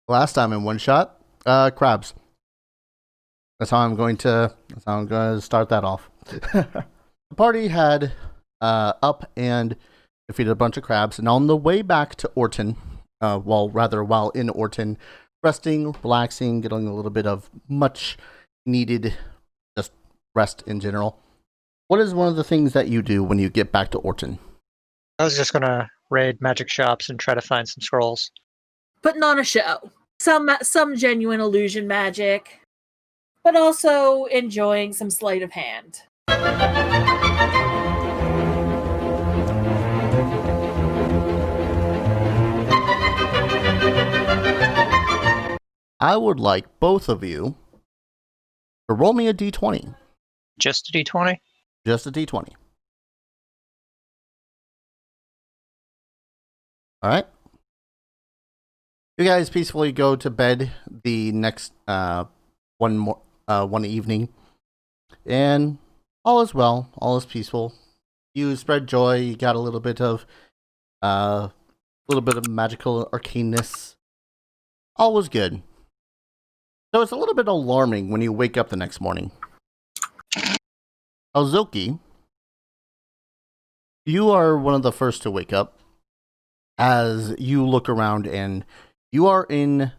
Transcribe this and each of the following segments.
Last time in one shot, crabs. That's how I'm going to start that off. The party had up and defeated a bunch of crabs, and on the way back to Oarton, while in Oarton, resting, relaxing, getting a little bit of much needed just rest in general. What is one of the things that you do when you get back to Oarton? I was just gonna raid magic shops and try to find some scrolls. Putting on a show. Some genuine illusion magic, but also enjoying some sleight of hand. I would like both of you to roll me a d20. Just a d20? Just a d20. All right. You guys peacefully go to bed the next one evening, and all is well, all is peaceful. You spread joy. You got a little bit of magical arcaneness. All was good. So it's a little bit alarming when you wake up the next morning. Alzoki, you are one of the first to wake up as you look around and you are in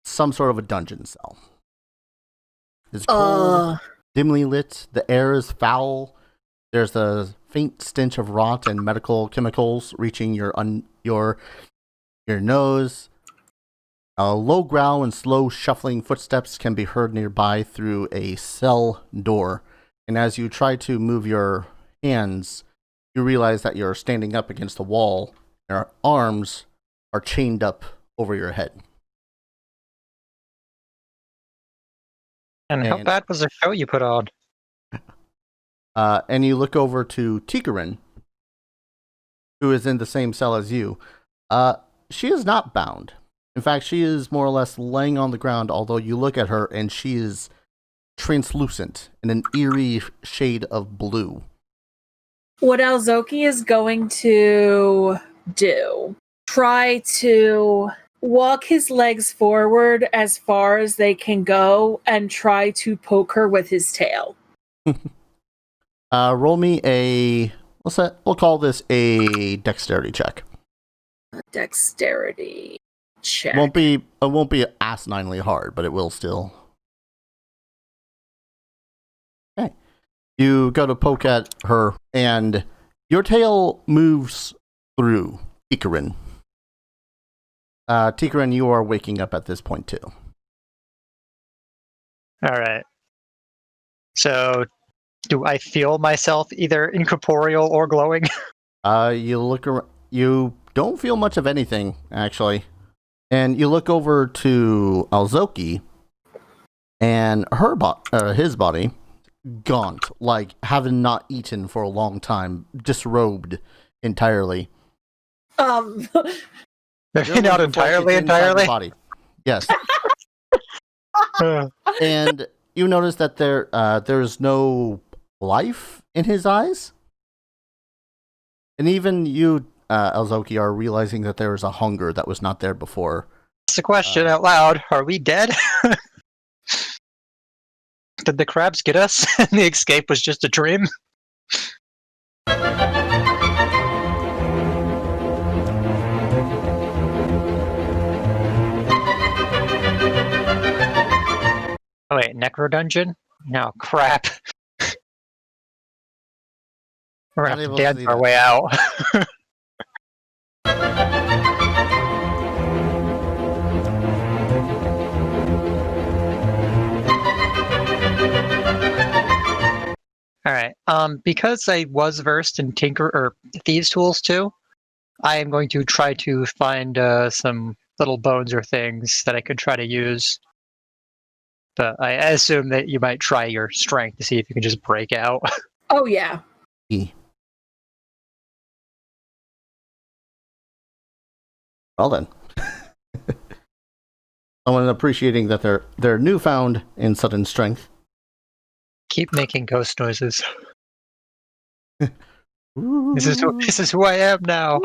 some sort of a dungeon cell. It's cold, dimly lit, the air is foul, there's a faint stench of rot and medical chemicals reaching your nose. A low growl and slow shuffling footsteps can be heard nearby through a cell door, and as you try to move your hands, you realize that you're standing up against the wall, and your arms are chained up over your head. And how bad was the show you put on? And you look over to Tikarin, who is in the same cell as you. She is not bound. In fact, she is more or less laying on the ground, although you look at her and she is translucent in an eerie shade of blue. What Alzoki is going to do, try to walk his legs forward as far as they can go and try to poke her with his tail. Roll me we'll call this a dexterity check. A dexterity check. It won't be asininely hard, but it will still. Okay. You go to poke at her and your tail moves through Tikarin. Tikarin, you are waking up at this point too. Alright. So, do I feel myself either incorporeal or glowing? You look around, you don't feel much of anything, actually. And you look over to Alzoki, and his body, gaunt, like having not eaten for a long time, disrobed entirely. Not entirely? Body. Yes. And you notice that there's no life in his eyes. And even you, Alzoki, are realizing that there is a hunger that was not there before. It's a question out loud. Are we dead? Did the crabs get us and the escape was just a dream? Oh wait, Necro Dungeon? No, crap. We're gonna have to dance our way out. Alright, because I was versed in Thieves' Tools too, I am going to try to find some little bones or things that I could try to use. But I assume that you might try your strength to see if you can just break out. Oh, yeah. Well then. Someone appreciating that they're newfound in sudden strength. Keep making ghost noises. This is who I am now.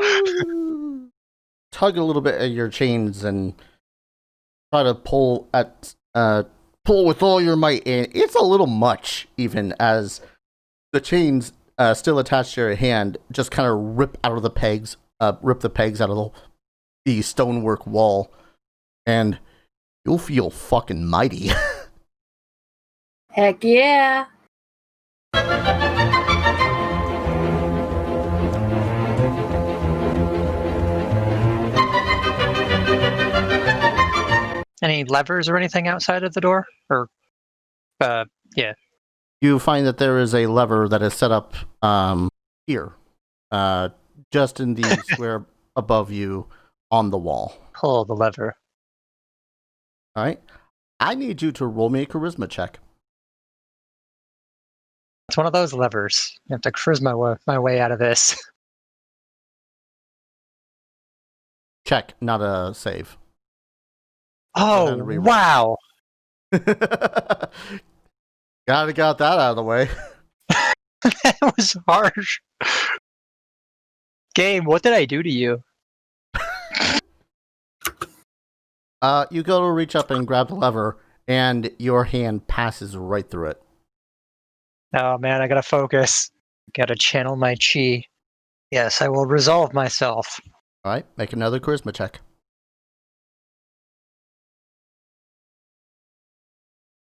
Tug a little bit at your chains and try to pull with all your might, and it's a little much, even as the chains still attached to your hand just kind of rip the pegs out of the stonework wall, and you'll feel fucking mighty. Heck yeah. Any levers or anything outside of the door? Or, yeah. You find that there is a lever that is set up here, just in the square above you on the wall. Pull the lever. All right. I need you to roll me a charisma check. It's one of those levers. You have to charisma my way out of this. Check, not a save. Oh, wow. Gotta got that out of the way. That was harsh. Game, what did I do to you? You go to reach up and grab the lever, and your hand passes right through it. Oh man, I gotta focus. Gotta channel my chi. Yes, I will resolve myself. All right, make another charisma check.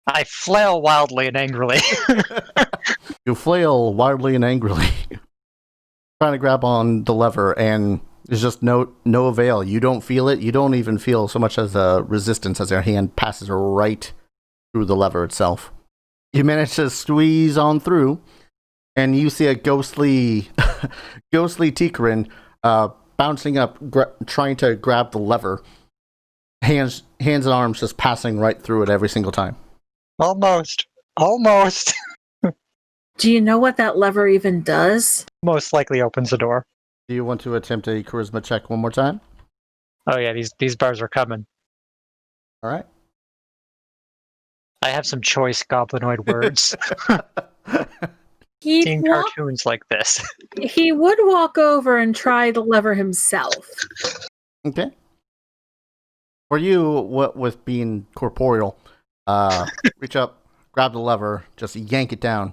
I flail wildly and angrily. You flail wildly and angrily, trying to grab on the lever, and there's just no avail. You don't feel it. You don't even feel so much as a resistance as your hand passes right through the lever itself. You manage to squeeze on through, and you see a ghostly Tikarin bouncing up, trying to grab the lever. Hands and arms just passing right through it every single time. Almost. Do you know what that lever even does? Most likely opens the door. Do you want to attempt a charisma check one more time? Oh yeah, these bars are coming. All right. I have some choice goblinoid words. He'd Seeing cartoons like this. He would walk over and try the lever himself. Okay. For you, what with being corporeal, reach up, grab the lever, just yank it down.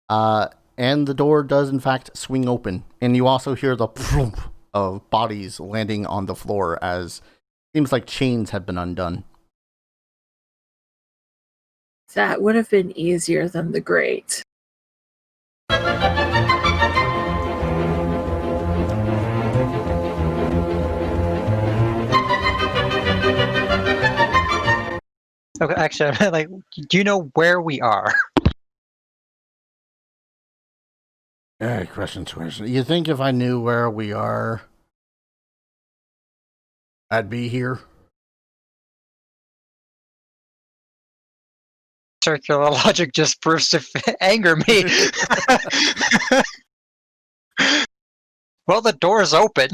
And the door does in fact swing open. And you also hear the plump of bodies landing on the floor as it seems like chains have been undone. That would have been easier than the grate. Okay, actually, I'm like, do you know where we are? Question. You think if I knew where we are, I'd be here? Circular logic just proves to anger me. Well, the door's open.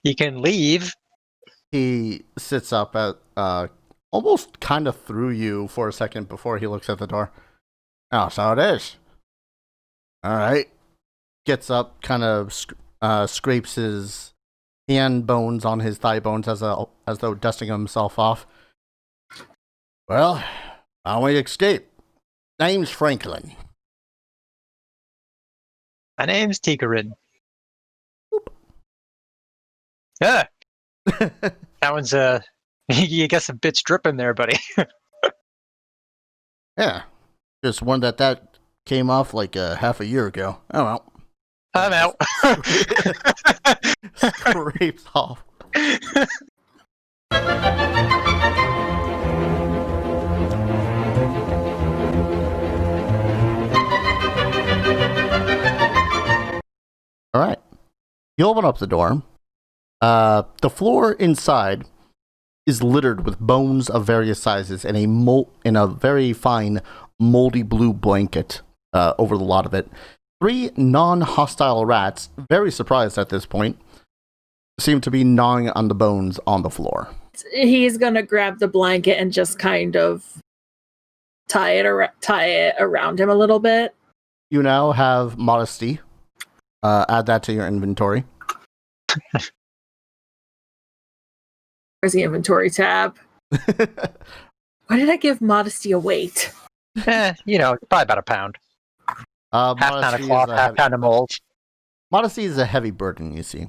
You can leave. He sits up at almost kind of through you for a second before he looks at the door. Oh, so it is. All right. Gets up, kind of scrapes his hand bones on his thigh bones as though dusting himself off. Well, how we escape? Name's Franklin. My name's Tikarin. Yeah. That one's you guess a bit's dripping there, buddy. Yeah. Just one that came off like half a year ago. Oh well. I'm out. Scrapes off. All right. You open up the door. The floor inside is littered with bones of various sizes and a very fine moldy blue blanket over the lot of it. 3 non-hostile rats, very surprised at this point, seem to be gnawing on the bones on the floor. He's gonna grab the blanket and just kind of tie it around him a little bit. You now have modesty. Add that to your inventory. Where's the inventory tab? Why did I give modesty a weight? Probably about a pound. Half pound of cloth, half pound of mold. Modesty is a heavy burden, you see.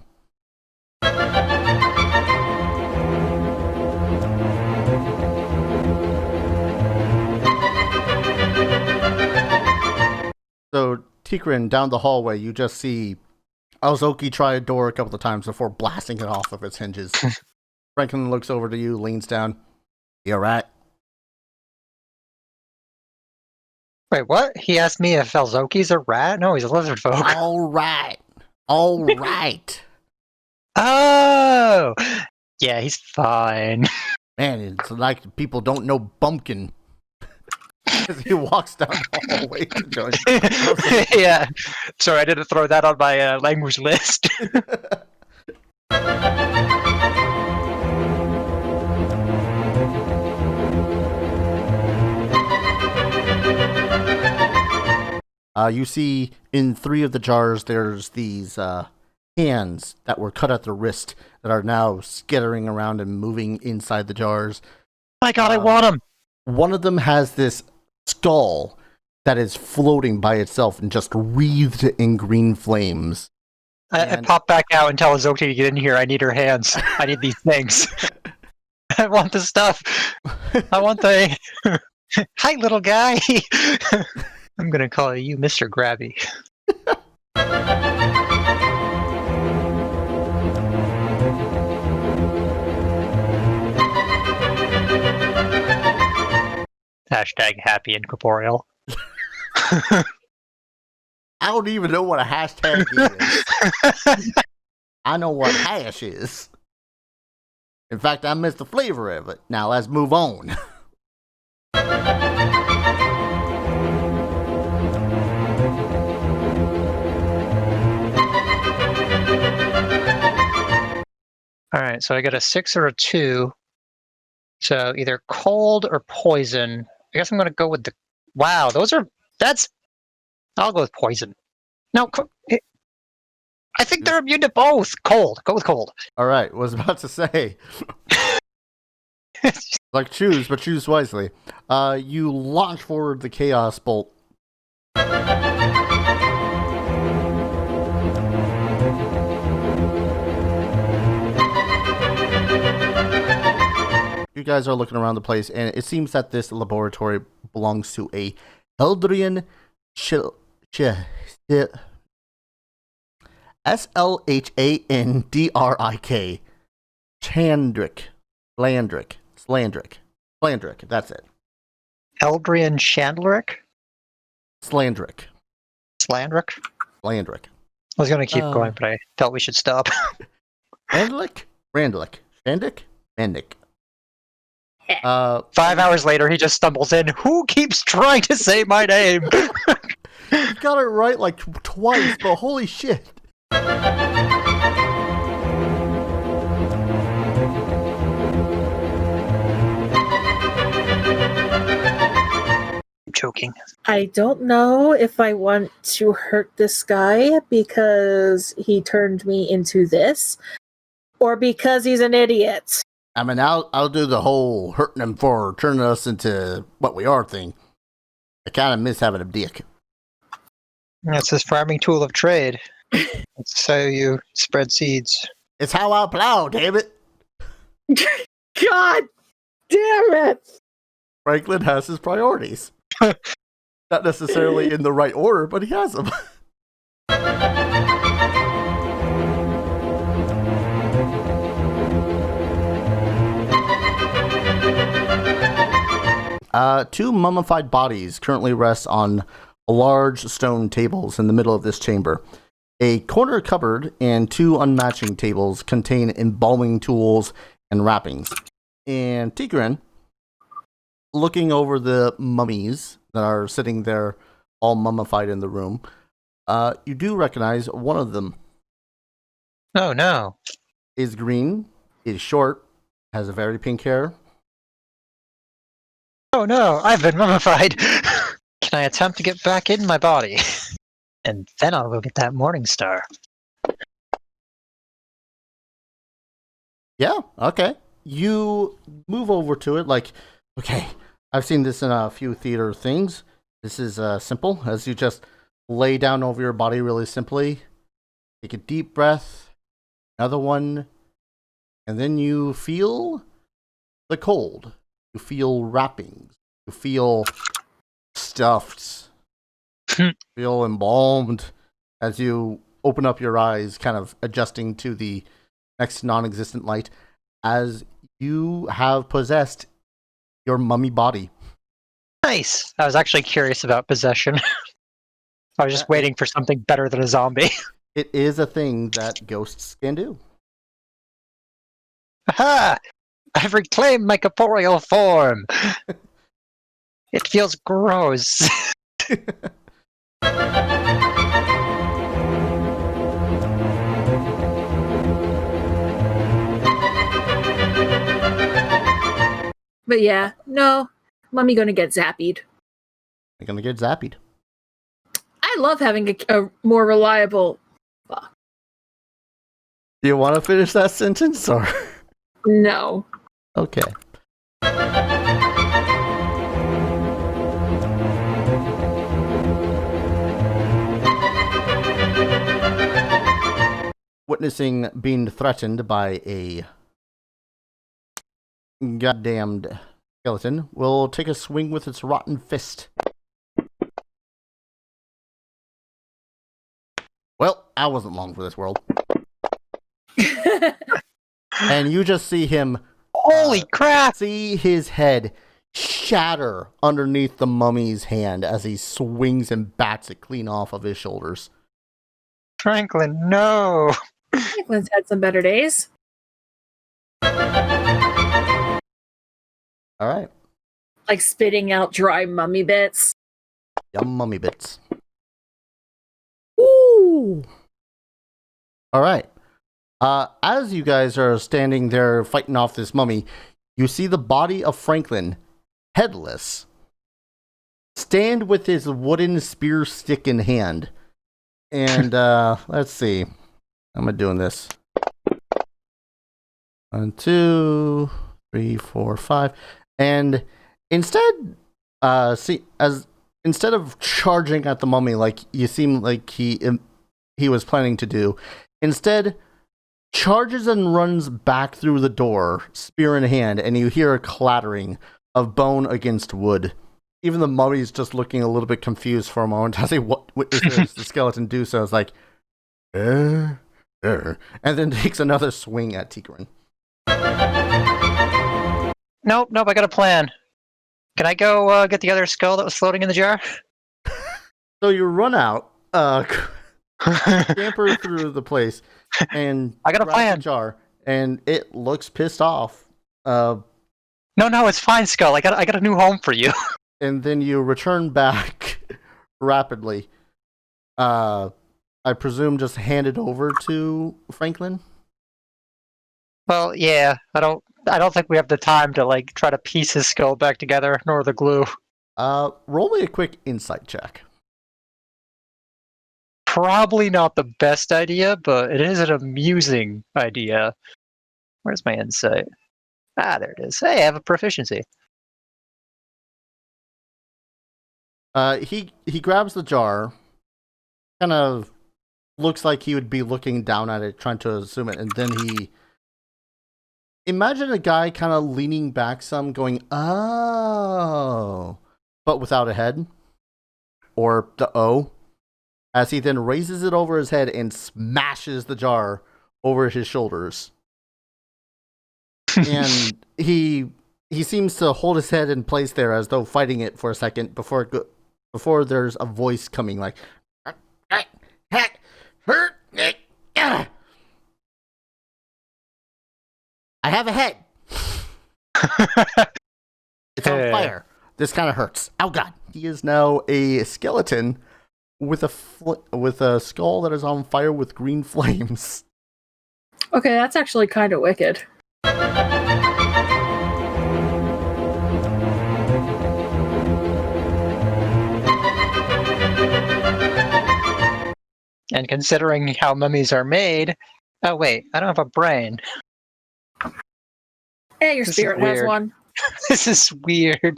So, Tikrin, down the hallway, you just see Alzoki try a door a couple of times before blasting it off of its hinges. Franklin looks over to you, leans down. You alright? Wait, what? He asked me if Alzoki's a rat? No, he's a lizard folk. Alright. Alright. Oh! Yeah, he's fine. Man, it's like people don't know Bumpkin. As he walks down the hallway to join. Yeah. Sorry, I didn't throw that on my language list. You see in 3 of the jars there's these hands that were cut at the wrist that are now skittering around and moving inside the jars. My God, I want him! One of them has this skull that is floating by itself and just wreathed in green flames. I pop back out and tell Azoki to get in here. I need her hands. I need these things. I want the stuff. I want the... Hi, little guy! I'm gonna call you Mr. Grabby. Hashtag happy incorporeal. I don't even know what a hashtag is. I know what hash is. In fact, I missed the flavor of it. Now let's move on. Alright, so I got a 6 or a 2. So either cold or poison. I guess I'm going to go with the... Wow, I'll go with poison. No, I think they're immune to both. Cold. Go with cold. Alright, was about to say. Like choose, but choose wisely. You launch forward the chaos bolt. You guys are looking around the place, and it seems that this laboratory belongs to a Eldrian Slhandrik. Slandrick, that's it. Eldrian Chandleric? Slandrick. Slandrick? Slandrick. I was going to keep going, but I felt we should stop. Randlick? Shandick? Mandic. 5 hours later, he just stumbles in. Who keeps trying to say my name? You got it right like twice, but holy shit. I'm choking. I don't know if I want to hurt this guy because he turned me into this, or because he's an idiot. I mean, I'll do the whole hurting him for turning us into what we are thing. I kind of miss having a dick. That's his farming tool of trade. That's how you spread seeds. It's how I plow, damn it. God damn it! Franklin has his priorities. Not necessarily in the right order, but he has them. Two mummified bodies currently rest on large stone tables in the middle of this chamber. A corner cupboard and 2 unmatching tables contain embalming tools and wrappings. And Tigran, looking over the mummies that are sitting there all mummified in the room, you do recognize one of them. Oh no. is green, is short, has a very pink hair. Oh no, I've been mummified. Can I attempt to get back in my body? And then I'll go get that morning star. Yeah, okay. You move over to it like, okay, I've seen this in a few theater things. This is simple, as you just lay down over your body really simply. Take a deep breath, another one, and then you feel the cold. You feel wrappings. You feel stuffed. Feel embalmed as you open up your eyes, kind of adjusting to the next non-existent light, as you have possessed your mummy body. Nice. I was actually curious about possession. I was just waiting for something better than a zombie. It is a thing that ghosts can do. Aha! I've reclaimed my corporeal form. It feels gross. But yeah, no, mummy gonna get zapped. You're gonna get zapped. I love having a more reliable. Do you want to finish that sentence, or? No. Okay. Witnessing being threatened by a goddamned skeleton will take a swing with its rotten fist. Well, I wasn't long for this world. And you just see him... Holy crap! See his head shatter underneath the mummy's hand as he swings and bats it clean off of his shoulders. Franklin, no! Franklin's had some better days. Alright. Like spitting out dry mummy bits. Yum mummy bits. Woo! Alright. As you guys are standing there fighting off this mummy, you see the body of Franklin, headless, stand with his wooden spear stick in hand. And, let's see. How am I doing this? 1, 2, 3, 4, 5. And instead, instead of charging at the mummy like you seem like he was planning to do, instead charges and runs back through the door, spear in hand, and you hear a clattering of bone against wood. Even the mummy's just looking a little bit confused for a moment as he witnesses the skeleton do so. It's like, and then takes another swing at Tigran. Nope, I got a plan. Can I go get the other skull that was floating in the jar? So you run out, scamper through the place, and I got a plan. The jar, and it looks pissed off. No, it's fine, Skull. I got a new home for you. And then you return back rapidly. I presume just hand it over to Franklin. Well, yeah. I don't think we have the time to like try to piece his skull back together, nor the glue. Roll me a quick insight check. Probably not the best idea, but it is an amusing idea. Where's my insight? Ah, there it is. Hey, I have a proficiency. He grabs the jar, kind of looks like he would be looking down at it, trying to assume it, and then he... Imagine a guy kind of leaning back some, going, oh, but without a head, or the O, as he then raises it over his head and smashes the jar over his shoulders. And he seems to hold his head in place there as though fighting it for a second before there's a voice coming like, I have a head. It's on fire. This kind of hurts. Oh god. He is now a skeleton with a skull that is on fire with green flames. Okay, that's actually kind of wicked. And considering how mummies are made, oh wait, I don't have a brain. Your This is spirit has weird. one. This is weird.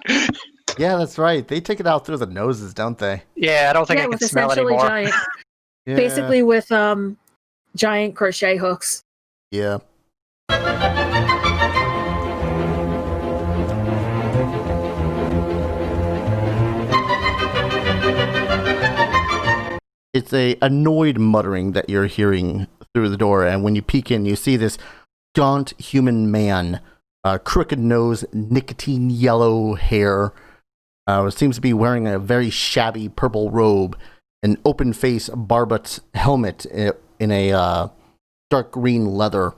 Yeah, that's right. They take it out through the noses, don't they? Yeah, I don't think I with can smell essentially anymore. giant, Yeah. basically with giant crochet hooks. Yeah. It's a annoyed muttering that you're hearing through the door, and when you peek in, you see this gaunt human man, crooked nose, nicotine yellow hair, seems to be wearing a very shabby purple robe, an open face barbet helmet in a dark green leather.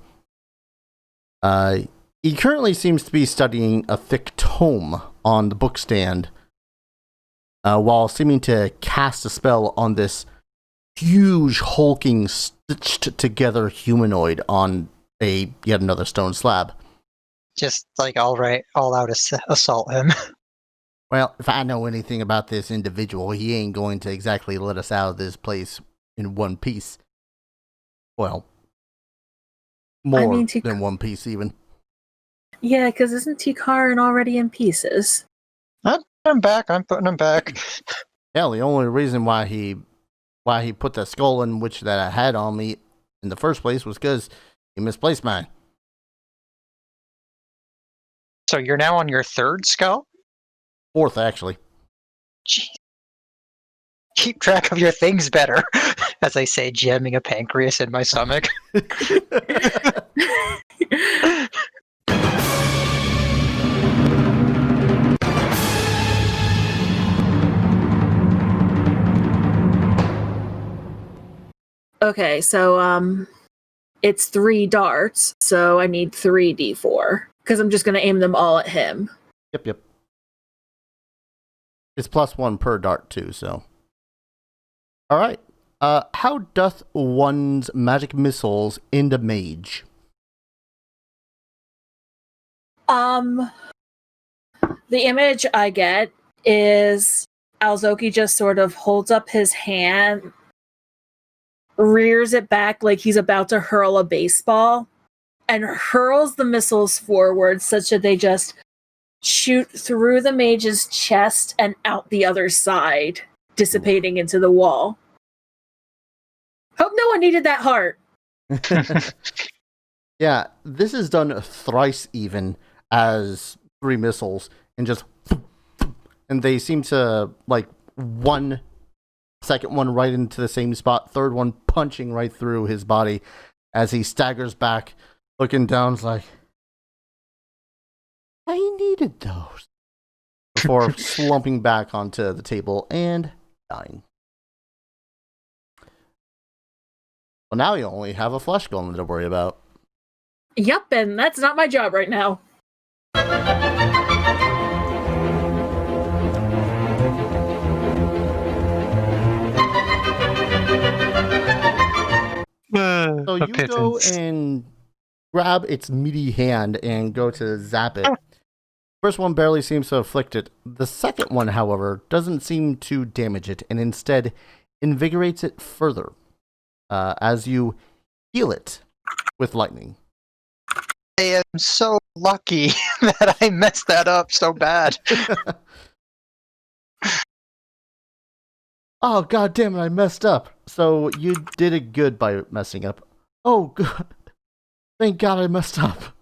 He currently seems to be studying a thick tome on the bookstand, while seeming to cast a spell on this huge, hulking, stitched together humanoid on yet another stone slab. Just like all out assault him. Well, if I know anything about this individual, he ain't going to exactly let us out of this place in one piece. Well, more than one piece, even. Yeah, because isn't Tikarin already in pieces? I'm back. I'm putting him back. Hell, the only reason why he put the skull in which that I had on me in the first place was because he misplaced mine. So you're now on your third skull? Fourth, actually. Jeez. Keep track of your things better, as I say, jamming a pancreas in my stomach. Okay, so it's 3 darts, so I need 3d4 because I'm just going to aim them all at him. Yep. It's +1 per dart too, so. All right. How doth one's magic missiles end a mage? The image I get is Alzoki just sort of holds up his hand, rears it back like he's about to hurl a baseball, and hurls the missiles forward such that they just shoot through the mage's chest and out the other side, dissipating into the wall. Hope no one needed that heart. Yeah, this is done thrice even as 3 missiles, and just, and they seem to, like, one second one right into the same spot, third one punching right through his body as he staggers back, looking down, like, I needed those. Before slumping back onto the table and dying. Well, now you only have a flesh golem to worry about. Yep, and that's not my job right now. So you go and grab its meaty hand and go to zap it. First one barely seems to afflict it. The second one, however, doesn't seem to damage it and instead invigorates it further as you heal it with lightning. I am so lucky that I messed that up so bad. Oh, god damn it, I messed up. So you did it good by messing up. Oh, god. Thank god I messed up.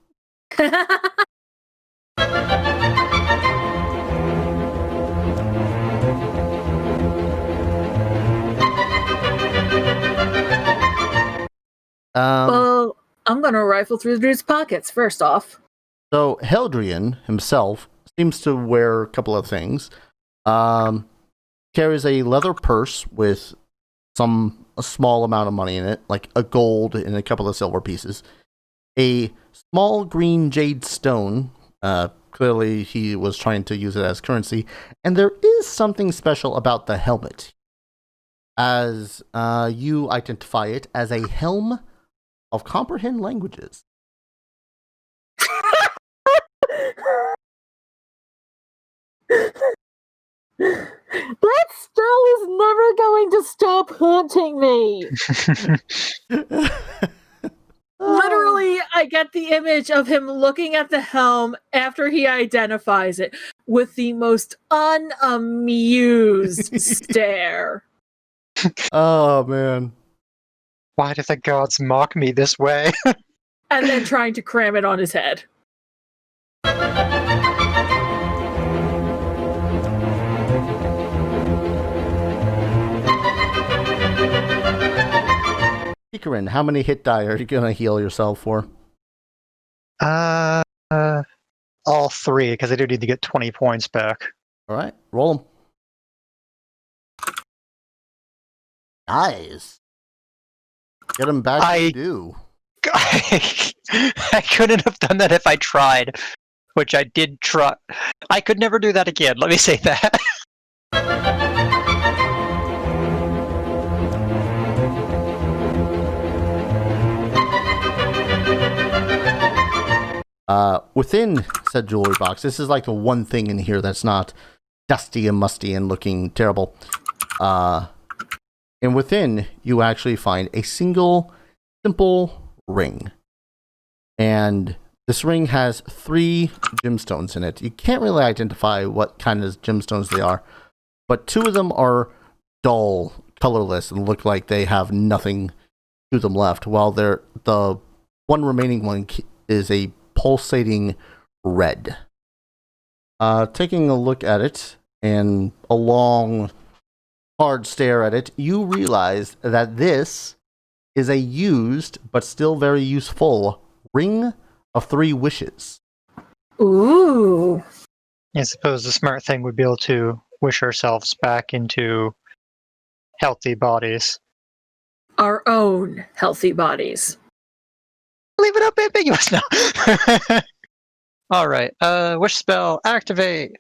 Well, I'm gonna rifle through the dude's pockets first off. So Heldrian himself seems to wear a couple of things. Carries a leather purse with a small amount of money in it, like a gold and a couple of silver pieces. A small green jade stone. Clearly he was trying to use it as currency. And there is something special about the helmet, as you identify it as a helm of comprehend languages. That spell is never going to stop haunting me. Literally, I get the image of him looking at the helm after he identifies it with the most unamused stare. Oh, man. Why do the gods mock me this way? And then trying to cram it on his head. Ikarin, how many hit die are you going to heal yourself for? All 3, because I do need to get 20 points back. All right, roll them. Nice. Get them back. You do. I couldn't have done that if I tried, which I did try. I could never do that again. Let me say that. Within said jewelry box, this is like the one thing in here that's not dusty and musty and looking terrible. And within, you actually find a single, simple ring. And this ring has 3 gemstones in it. You can't really identify what kind of gemstones they are, but 2 of them are dull, colorless, and look like they have nothing to them left, while the one remaining one is a pulsating red. Taking a look at it and a long, hard stare at it, you realize that this is a used but still very useful ring of 3 wishes. Ooh. I suppose the smart thing would be able to wish ourselves back into healthy bodies. Our own healthy bodies. Leave it up ambiguous now. All right. Wish spell activate.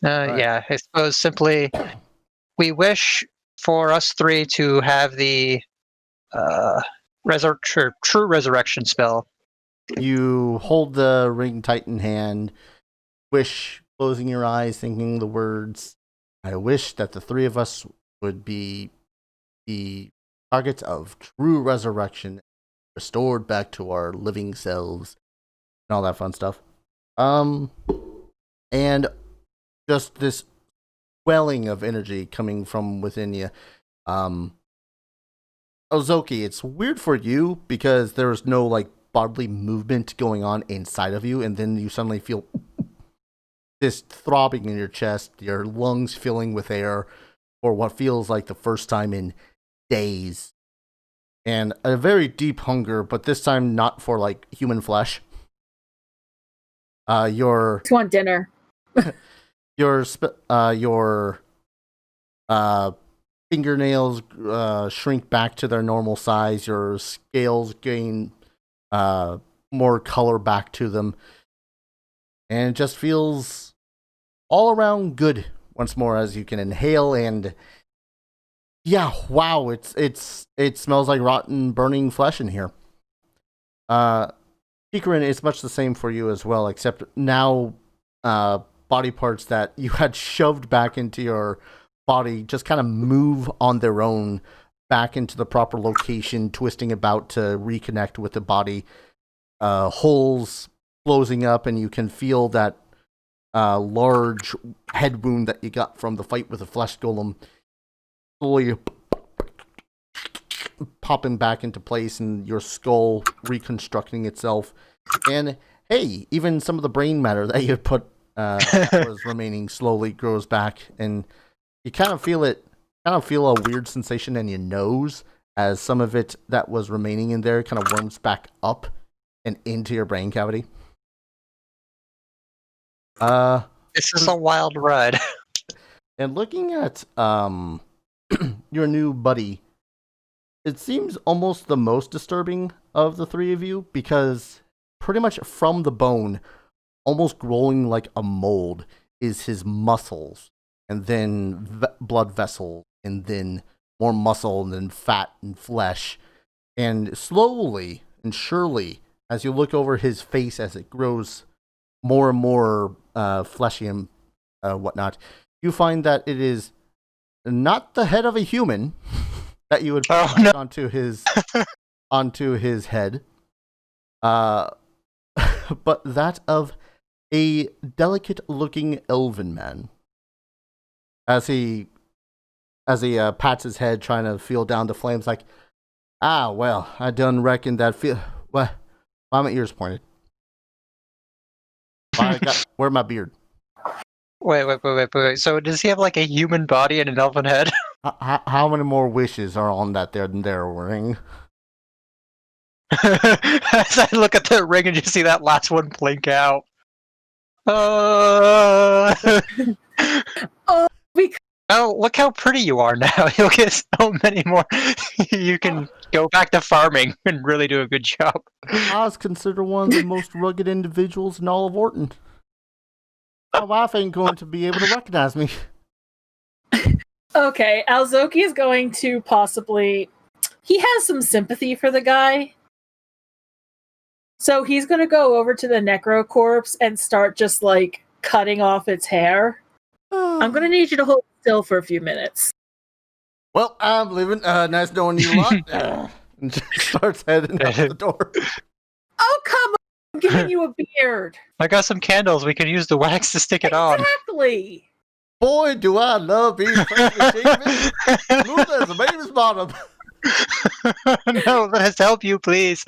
Right. Yeah, I suppose simply we wish for us 3 to have the true resurrection spell. You hold the ring tight in hand, wish, closing your eyes, thinking the words, I wish that the 3 of us would be the targets of true resurrection, restored back to our living selves, and all that fun stuff. And just this welling of energy coming from within you. Ozoki, it's weird for you because there's no like bodily movement going on inside of you, and then you suddenly feel this throbbing in your chest, your lungs filling with air for what feels like the first time in days. And a very deep hunger, but this time not for like human flesh. Your Just want dinner. your fingernails shrink back to their normal size. Your scales gain more color back to them, and it just feels all around good once more as you can inhale. And yeah, wow, it smells like rotten, burning flesh in here. Ikarin, it's much the same for you as well, except now body parts that you had shoved back into your body just kind of move on their own back into the proper location, twisting about to reconnect with the body. Holes closing up, and you can feel that large head wound that you got from the fight with the flesh golem slowly popping back into place, and your skull reconstructing itself. And hey, even some of the brain matter that you had put that was remaining slowly grows back, and you kind of feel a weird sensation in your nose as some of it that was remaining in there kind of worms back up and into your brain cavity. This is a wild ride. And looking at your new buddy, it seems almost the most disturbing of the 3 of you, because pretty much from the bone, almost growing like a mold, is his muscles, and then blood vessels, and then more muscle, and then fat and flesh. And slowly and surely, as you look over his face as it grows more and more fleshy and whatnot, you find that it is not the head of a human that you would put onto his head, but that of a delicate-looking elven man. As he pats his head, trying to feel down the flames, like, well, I done reckon that why my ears pointed? Where my beard? Wait. So does he have like a human body and an elven head? How many more wishes are on that there ring? As I look at the ring and just see that last one blink out. Oh, look how pretty you are now. You'll get so many more. You can go back to farming and really do a good job. I was considered one of the most rugged individuals in all of Oarton. My wife ain't going to be able to recognize me. Okay, Alzoki is going to possibly... He has some sympathy for the guy. So he's going to go over to the necro corpse and start just, like, cutting off its hair. I'm going to need you to hold still for a few minutes. Well, I'm leaving. Nice knowing you a lot. And just starts heading out the door. Oh, come on! I'm giving you a beard. I got some candles. We can use the wax to stick it on. Exactly. Boy, do I love being freshly shaven. Smooth as a baby's bottom. No, let us help you, please.